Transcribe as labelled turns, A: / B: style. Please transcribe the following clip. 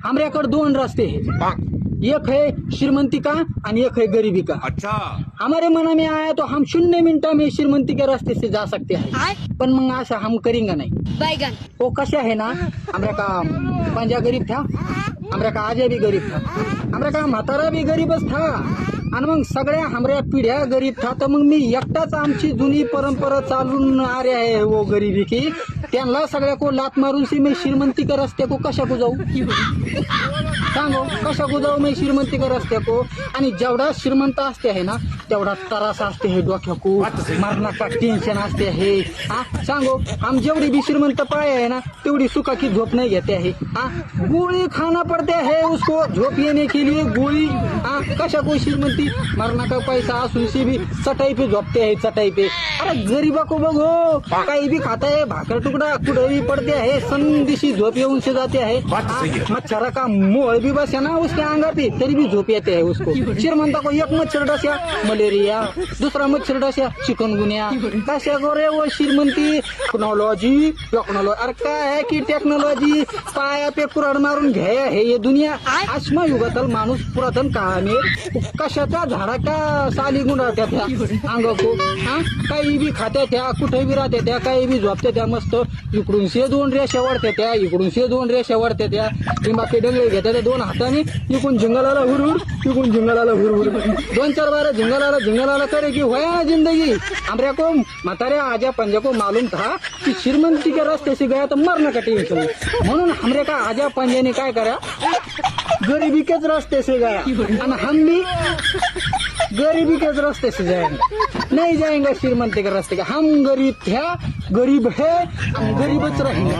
A: हमऱ्याकडे दोन रास्ते हैं, एक है श्रीमंती का और एक है गरीबी का।
B: अच्छा,
A: हमारे मन में आया तो हम 0 मिनटों में श्रीमंती के रास्ते से जा सकते हैं, पर मग ऐसा हम करेंगे नहीं।
C: बैगन
A: वो कशा है ना, हमरा का पंजा गरीब था, हमरा का आजा भी गरीब था, हमरा का म्हातारा भी गरीबच था, आणि मग सगळ्या हमऱ्या पिढ्या गरीब था। तर मग मी एकटाच आमची जुनी परंपरा चालून आ रहा है वो गरीबी की, त्यांना सगळ्या को लात मारून सी मैं श्रीमंती का रस्ते को कशा को जाऊ सांगो, कशा को जाऊ मैं श्रीमंती का रस्ते को। आणि जेवढा श्रीमंत असते आहे ना तेवढा त्रास असते है डोक्या को, मरना का टेंशन असते है। हाँ सांगो, हम जेवढी भी श्रीमंत पाए है ना तेवढी सुखा की झोप नहीं घेते है। हाँ गोली खाना पड़ते है उसको झोप लेने के लिए, गोली। हाँ कशा को श्रीमंती, मरना का पैसा असून से भी चटाई पे झोपते है, चटाई पे। अरे गरीबा को बघो, काही भी खाता है, भाकर टुकड़ा कुठे भी पड़ते है, संदिशी झोप येऊन से जाते है। मच्छरा का मोह भी बस है ना उसके आंगा पे, तरी भी झोप येते है उसको। श्रीमंता को एक मच्छर डसा मलेरिया, दूसरा मच्छर डसा चिकनगुनिया। कशा को रे वो श्रीमंती, टेक्नोलॉजी टेक्नोलॉजी। अरे काय है की टेक्नोलॉजी पाया पे कुराड मारून घ्या है ये दुनिया। आश्मा युगातल माणूस पुरातन काळाने कशाच्या झाडाच्या साली गुंडाळत्या त्या अंग को। हा काही बी खात्या त्या, कुठे बी राहत्या त्या, काही बी झोपत्या त्या मस्त। इकडून से 2 रेषा वाढत्या त्या, इकडून से 2 रेषा वाढत्या त्या, लिंबाके डंगळे घेत्या त्या 2 हाताने, इकडून झिंगलाला हुरहुर, इकडून झिंगलाला हुरहुर, 2-4 बार झिंगलाला करे की होया जिंदगी। हमरे को म्हातारे आजा पंजा को मालूम था कि श्रीमंती के रास्ते से गया तो मरने का टेंशन, म्हणून हमरे का आजा पंजाने काय करा गरीबी के रास्ते से गया, और हम भी गरीबी के रास्ते से जाएंगे, नहीं जाएंगे श्रीमंती के रास्ते का। हम गरीब थे, गरीब है, हम गरीबच रहेंगे।